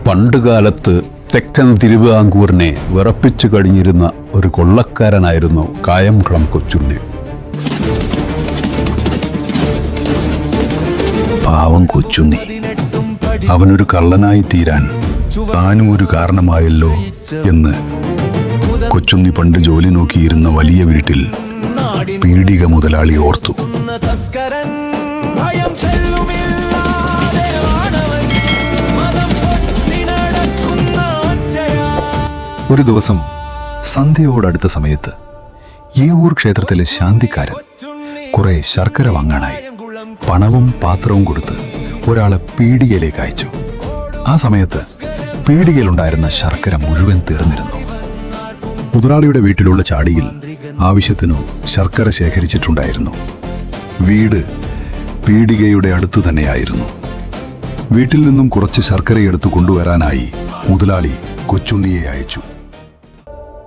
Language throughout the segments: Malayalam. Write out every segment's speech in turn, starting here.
പണ്ടുകാലത്ത് തെക്കൻ തിരുവിതാംകൂറിനെ വിറപ്പിച്ചു കഴിഞ്ഞിരുന്ന ഒരു കൊള്ളക്കാരനായിരുന്നു കായംകുളം കൊച്ചുണ്ണി. പാവം കൊച്ചുണ്ണി. അവനൊരു കള്ളനായി തീരാൻ താനും ഒരു കാരണമായല്ലോ എന്ന് കൊച്ചുണ്ണി പണ്ട് ജോലി നോക്കിയിരുന്ന വലിയ വീട്ടിൽ പീഡിക മുതലാളി ഓർത്തു. ഒരു ദിവസം സന്ധ്യയോടടുത്ത സമയത്ത് ഏവൂർ ക്ഷേത്രത്തിലെ ശാന്തിക്കാരൻ കുറെ ശർക്കര വാങ്ങാനായി പണവും പാത്രവും കൊടുത്ത് ഒരാളെ പീടികയിലേക്ക് അയച്ചു. ആ സമയത്ത് പീടികയിലുണ്ടായിരുന്ന ശർക്കര മുഴുവൻ തീർന്നിരുന്നു. മുതലാളിയുടെ വീട്ടിലുള്ള ചാടിയിൽ ആവശ്യത്തിനു ശർക്കര ശേഖരിച്ചിട്ടുണ്ടായിരുന്നു. വീട് പീടികയുടെ അടുത്തു തന്നെയായിരുന്നു. വീട്ടിൽ നിന്നും കുറച്ച് ശർക്കരയെടുത്തു കൊണ്ടുവരാനായി മുതലാളി കൊച്ചുണ്ണിയെ അയച്ചു.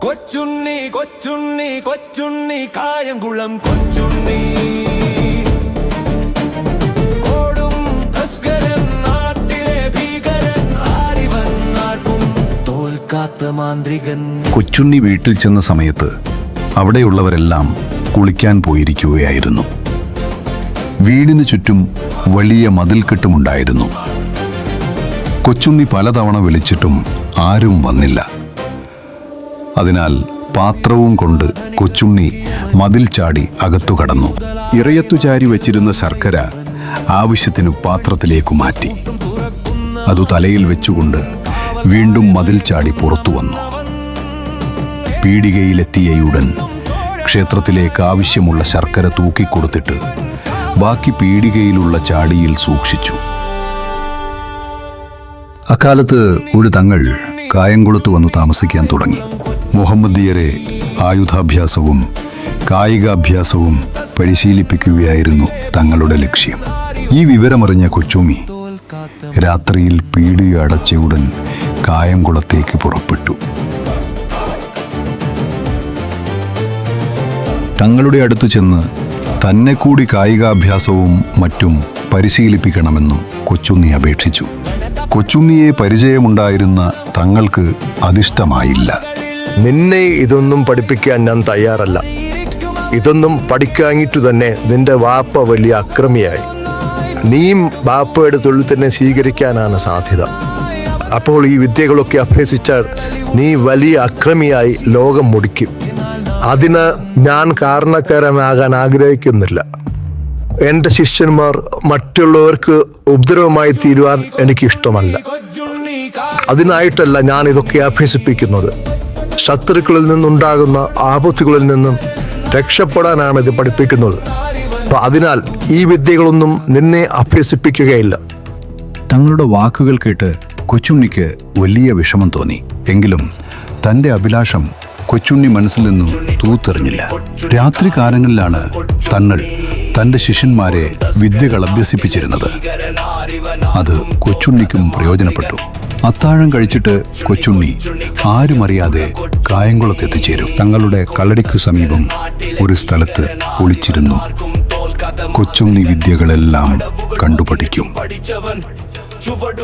കൊച്ചുണ്ണി കൊച്ചുണ്ണി കൊച്ചുണ്ണി കായംകുളം കൊച്ചുണ്ണി, ഓടും തസ്കരൻ നാട്ടിലെ ഭീകരൻ, ആരിവൻ ആർക്കും തോൽക്കാത്ത മാന്ത്രികൻ. കൊച്ചുണ്ണി വീട്ടിൽ ചെന്ന സമയത്ത് അവിടെയുള്ളവരെല്ലാം കുളിക്കാൻ പോയിരിക്കുകയായിരുന്നു. വീടിന് ചുറ്റും വലിയ മതിൽക്കെട്ടുമുണ്ടായിരുന്നു. കൊച്ചുണ്ണി പലതവണ വിളിച്ചിട്ടും ആരും വന്നില്ല. അതിനാൽ പാത്രവും കൊണ്ട് കൊച്ചുണ്ണി മതിൽ ചാടി അകത്തു കടന്നു. ഇറയത്തു ചാരി വെച്ചിരുന്ന ശർക്കര ആവശ്യത്തിനു പാത്രത്തിലേക്ക് മാറ്റി. അതു തലയിൽ വെച്ചുകൊണ്ട് വീണ്ടും മതിൽ ചാടി പുറത്തു വന്നു. പീടികയിലെത്തിയയുടൻ ക്ഷേത്രത്തിലേക്ക് ആവശ്യമുള്ള ശർക്കര തൂക്കിക്കൊടുത്തിട്ട് ബാക്കി പീടികയിലുള്ള ചാടിയിൽ സൂക്ഷിച്ചു. അക്കാലത്ത് ഒരു തങ്ങൾ കായംകുളത്ത് വന്നു താമസിക്കാൻ തുടങ്ങി. മുഹമ്മദിയരെ ആയുധാഭ്യാസവും കായികാഭ്യാസവും പരിശീലിപ്പിക്കുകയായിരുന്നു തങ്ങളുടെ ലക്ഷ്യം. ഈ വിവരമറിഞ്ഞ കൊച്ചുണ്ണി രാത്രിയിൽ പീടിക അടച്ചയുടൻ കായംകുളത്തേക്ക് പുറപ്പെട്ടു. തങ്ങളുടെ അടുത്ത് ചെന്ന് തന്നെ കൂടി കായികാഭ്യാസവും മറ്റും പരിശീലിപ്പിക്കണമെന്നും കൊച്ചുണ്ണി അപേക്ഷിച്ചു. കൊച്ചുണ്ണിയെ പരിചയമുണ്ടായിരുന്ന തങ്ങൾക്ക് അതിഷ്ടമായില്ല. നിന്നെ ഇതൊന്നും പഠിപ്പിക്കാൻ ഞാൻ തയ്യാറല്ല. ഇതൊന്നും പഠിക്കാഞ്ഞിട്ടു തന്നെ നിന്റെ വാപ്പ വലിയ അക്രമിയായി. നീയും ബാപ്പയുടെ തൊഴിൽ തന്നെ സ്വീകരിക്കാനാണ് സാധ്യത. അപ്പോൾ ഈ വിദ്യകളൊക്കെ അഭ്യസിച്ചാൽ നീ വലിയ അക്രമിയായി ലോകം മുടിക്കും. അതിന് ഞാൻ കാരണക്കാരനാകാൻ ആഗ്രഹിക്കുന്നില്ല. എൻ്റെ ശിഷ്യന്മാർ മറ്റുള്ളവർക്ക് ഉപദ്രവമായി തീരുവാൻ എനിക്കിഷ്ടമല്ല. അതിനായിട്ടല്ല ഞാൻ ഇതൊക്കെ അഭ്യസിപ്പിക്കുന്നത്. ശത്രുക്കളിൽ നിന്നുണ്ടാകുന്ന ആപത്തുകളിൽ നിന്നും രക്ഷപ്പെടാനാണ് ഇത് പഠിപ്പിക്കുന്നത്. അതിനാൽ ഈ വിദ്യകളൊന്നും നിന്നെ അഭ്യസിപ്പിക്കുകയില്ല. തങ്ങളുടെ വാക്കുകൾ കേട്ട് കൊച്ചുണ്ണിക്ക് വലിയ വിഷമം തോന്നി. എങ്കിലും തൻ്റെ അഭിലാഷം കൊച്ചുണ്ണി മനസ്സിൽ നിന്നും തൂത്തെറിഞ്ഞില്ല. രാത്രി കാലങ്ങളിലാണ് തങ്ങൾ തൻ്റെ ശിഷ്യന്മാരെ വിദ്യകൾ അഭ്യസിപ്പിച്ചിരുന്നത്. അത് കൊച്ചുണ്ണിക്കും പ്രയോജനപ്പെട്ടു. അത്താഴം കഴിച്ചിട്ട് കൊച്ചുണ്ണി ആരുമറിയാതെ കായംകുളത്തെത്തിച്ചേരും. തങ്ങളുടെ കളരിക്കു സമീപം ഒരു സ്ഥലത്ത് ഒളിച്ചിരുന്നു കൊച്ചുണ്ണി വിദ്യകളെല്ലാം കണ്ടുപഠിക്കും.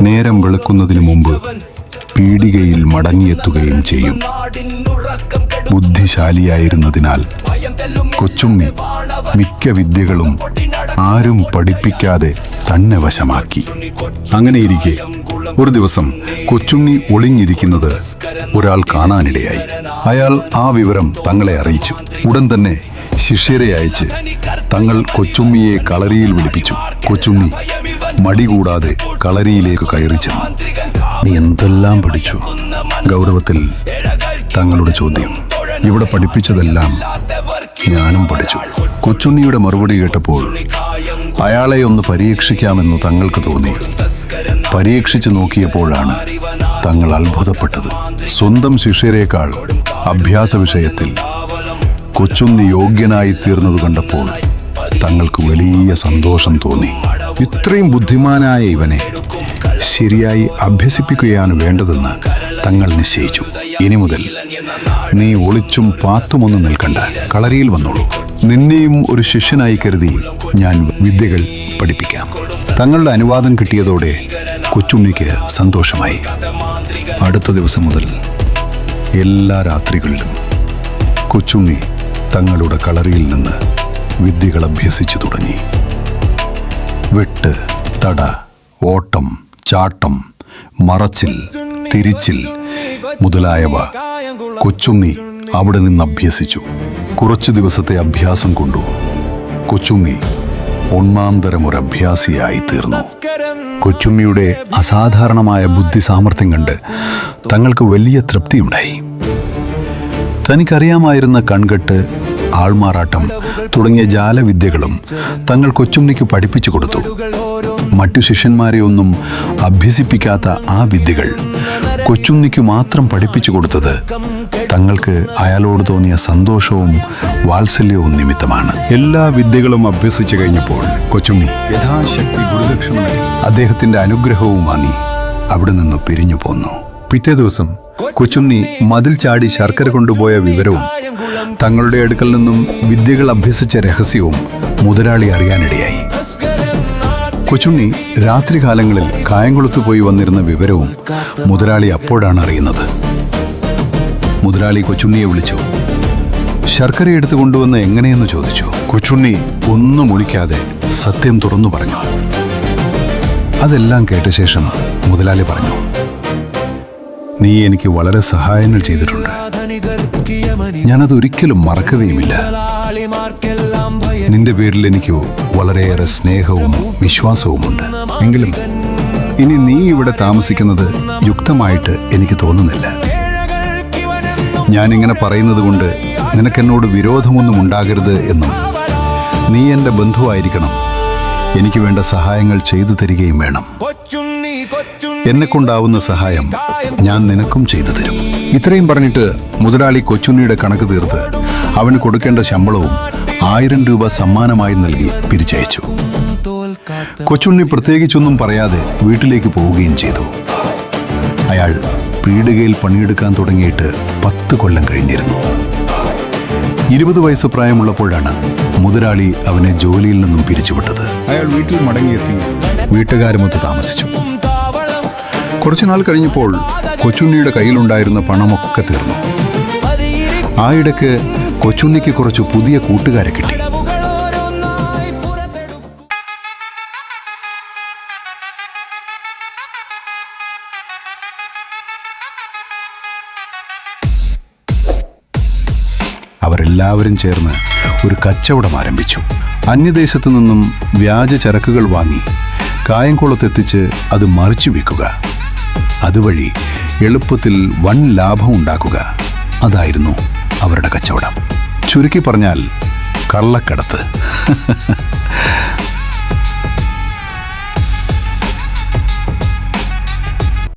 നേരം വെളുക്കുന്നതിന് മുമ്പ് പീടികയിൽ മടങ്ങിയെത്തുകയും ചെയ്യും. ബുദ്ധിശാലിയായിരുന്നതിനാൽ കൊച്ചുണ്ണി മിക്ക വിദ്യകളും ആരും പഠിപ്പിക്കാതെ തന്നെ വശമാക്കി. അങ്ങനെയിരിക്കെ ഒരു ദിവസം കൊച്ചുണ്ണി ഒളിഞ്ഞിരിക്കുന്നത് ഒരാൾ കാണാനിടയായി. അയാൾ ആ വിവരം തങ്ങളെ അറിയിച്ചു. ഉടൻ തന്നെ ശിഷ്യരെ അയച്ച് തങ്ങൾ കൊച്ചുണ്ണിയെ കളരിയിൽ വിളിപ്പിച്ചു. കൊച്ചുണ്ണി മടി കൂടാതെ കളരിയിലേക്ക് കയറി ചെന്നു. നീ എന്തെല്ലാം പഠിച്ചു? ഗൗരവത്തിൽ തങ്ങളുടെ ചോദ്യം. ഇവിടെ പഠിപ്പിച്ചതെല്ലാം ഞാനും പഠിച്ചു. കൊച്ചുണ്ണിയുടെ മറുപടി കേട്ടപ്പോൾ അയാളെ ഒന്ന് പരീക്ഷിക്കാമെന്ന് തങ്ങൾക്ക് തോന്നി. പരീക്ഷിച്ചു നോക്കിയപ്പോഴാണ് തങ്ങൾ അത്ഭുതപ്പെട്ടത്. സ്വന്തം ശിഷ്യരേക്കാൾ അഭ്യാസ വിഷയത്തിൽ കൊച്ചുണ്ണി യോഗ്യനായി തീർന്നത് കണ്ടപ്പോൾ തങ്ങൾക്ക് വലിയ സന്തോഷം തോന്നി. ഇത്രയും ബുദ്ധിമാനായ ഇവനെ ശരിയായി അഭ്യസിപ്പിക്കുകയാണ് വേണ്ടതെന്ന് തങ്ങൾ നിശ്ചയിച്ചു. ഇനി മുതൽ നീ ഒളിച്ചും പാത്തുമൊന്നും നിൽക്കണ്ട, കളരിയിൽ വന്നോളൂ. നിന്നെയും ഒരു ശിഷ്യനായി കരുതി ഞാൻ വിദ്യകൾ പഠിപ്പിക്കാം. തങ്ങളുടെ അനുവാദം കിട്ടിയതോടെ കൊച്ചുണ്ണിക്ക് സന്തോഷമായി. അടുത്ത ദിവസം മുതൽ എല്ലാ രാത്രികളിലും കൊച്ചുണ്ണി തങ്ങളുടെ കളറിയിൽ നിന്ന് വിദ്യകൾ അഭ്യസിച്ചു തുടങ്ങി. വെട്ട്, തട, ഓട്ടം, ചാട്ടം, മറച്ചിൽ, തിരിച്ചിൽ മുതലായവ കൊച്ചുണ്ണി അവിടെ നിന്ന് അഭ്യസിച്ചു. കുറച്ചു ദിവസത്തെ അഭ്യാസം കൊണ്ടു കൊച്ചുണ്ണി ഒന്നാന്തരം ഒരു അഭ്യാസിയായി തീർന്നു. കൊച്ചുണ്ണിയുടെ അസാധാരണമായ ബുദ്ധി സാമർഥ്യം കണ്ട് തങ്ങൾക്ക് വലിയ തൃപ്തിയുണ്ടായി. തനിക്കറിയാമായിരുന്ന കൺകെട്ട്, ആൾമാറാട്ടം തുടങ്ങിയ ജാലവിദ്യകളും തങ്ങൾ കൊച്ചുണ്ണിക്ക് പഠിപ്പിച്ചു കൊടുത്തു. മറ്റു ശിഷ്യന്മാരെ ഒന്നും അഭ്യസിപ്പിക്കാത്ത ആ വിദ്യകൾ കൊച്ചുണ്ണിക്ക് മാത്രം പഠിപ്പിച്ചു കൊടുത്തത് തങ്ങൾക്ക് അയാളോട് തോന്നിയ സന്തോഷവും വാത്സല്യവും നിമിത്തമാണ്. എല്ലാ വിദ്യകളും അഭ്യസിച്ചു കഴിഞ്ഞപ്പോൾ കൊച്ചുണ്ണി യഥാശക്തി ഗുരുദക്ഷിണ നൽകി അദ്ദേഹത്തിന്റെ അനുഗ്രഹവും വാങ്ങി അവിടെ നിന്ന് പിരിഞ്ഞു പോന്നു. പിറ്റേ ദിവസം കൊച്ചുണ്ണി മതിൽ ചാടി ശർക്കര കൊണ്ടുപോയ വിവരവും തങ്ങളുടെ അടുക്കൽ നിന്നും വിദ്യകൾ അഭ്യസിച്ച രഹസ്യവും മുതലാളി അറിയാനിടയായി. കൊച്ചുണ്ണി രാത്രികാലങ്ങളിൽ കായംകുളത്ത് പോയി വന്നിരുന്ന വിവരവും മുതലാളി അപ്പോഴാണ് അറിയുന്നത്. മുതലാളി കൊച്ചുണ്ണിയെ വിളിച്ചു. ശർക്കര എടുത്തു കൊണ്ടുവന്ന് എങ്ങനെയെന്ന് ചോദിച്ചു. കൊച്ചുണ്ണി ഒന്നും ഒളിക്കാതെ സത്യം തുറന്നു പറഞ്ഞു. അതെല്ലാം കേട്ട ശേഷം മുതലാളി പറഞ്ഞു, നീ എനിക്ക് വളരെ സഹായങ്ങൾ ചെയ്തിട്ടുണ്ട്. ഞാനതൊരിക്കലും മറക്കുകയുമില്ല. നിന്റെ പേരിൽ എനിക്ക് വളരെയേറെ സ്നേഹവും വിശ്വാസവുമുണ്ട്. എങ്കിലും ഇനി നീ ഇവിടെ താമസിക്കുന്നത് യുക്തമായിട്ട് എനിക്ക് തോന്നുന്നില്ല. ഞാനിങ്ങനെ പറയുന്നത് കൊണ്ട് നിനക്കെന്നോട് വിരോധമൊന്നും ഉണ്ടാകരുത് എന്നും നീ എൻ്റെ ബന്ധുവായിരിക്കണം, എനിക്ക് വേണ്ട സഹായങ്ങൾ ചെയ്തു തരികയും വേണം. എന്നെക്കൊണ്ടാവുന്ന സഹായം ഞാൻ നിനക്കും ചെയ്തു തരും. ഇത്രയും പറഞ്ഞിട്ട് മുതലാളി കൊച്ചുണ്ണിയുടെ കണക്ക് തീർത്ത് അവന് കൊടുക്കേണ്ട ശമ്പളവും 1000 രൂപ സമ്മാനമായി നൽകി പിരിച്ചയച്ചു. കൊച്ചുണ്ണി പ്രത്യേകിച്ചൊന്നും പറയാതെ വീട്ടിലേക്ക് പോവുകയും ചെയ്തു. അയാൾ പീടികയിൽ പണിയെടുക്കാൻ തുടങ്ങിയിട്ട് 10 കൊല്ലം കഴിഞ്ഞിരുന്നു. 20 വയസ്സ് പ്രായമുള്ളപ്പോഴാണ് മുതലാളി അവനെ ജോലിയിൽ നിന്നും പിരിച്ചുവിട്ടത്. അയാൾ വീട്ടിൽ മടങ്ങിയെത്തി വീട്ടുകാരുമൊത്ത് താമസിച്ചു. കുറച്ചുനാൾ കഴിഞ്ഞപ്പോൾ കൊച്ചുണ്ണിയുടെ കയ്യിലുണ്ടായിരുന്ന പണമൊക്കെ തീർന്നു. ആ ഇടയ്ക്ക് കൊച്ചുണ്ണിക്ക് കുറച്ച് പുതിയ കൂട്ടുകാരെ കിട്ടി. അവരെല്ലാവരും ചേർന്ന് ഒരു കച്ചവടം ആരംഭിച്ചു. അന്യദേശത്തു നിന്നും വ്യാജ ചരക്കുകൾ വാങ്ങി കായംകുളത്തെത്തിച്ച് അത് മറിച്ചു വിൽക്കുക. അതുവഴി എളുപ്പത്തിൽ വൻ ലാഭം ഉണ്ടാക്കുക. അതായിരുന്നു അവരുടെ കച്ചവടം. ചുരുക്കി പറഞ്ഞാൽ കള്ളക്കടത്ത്.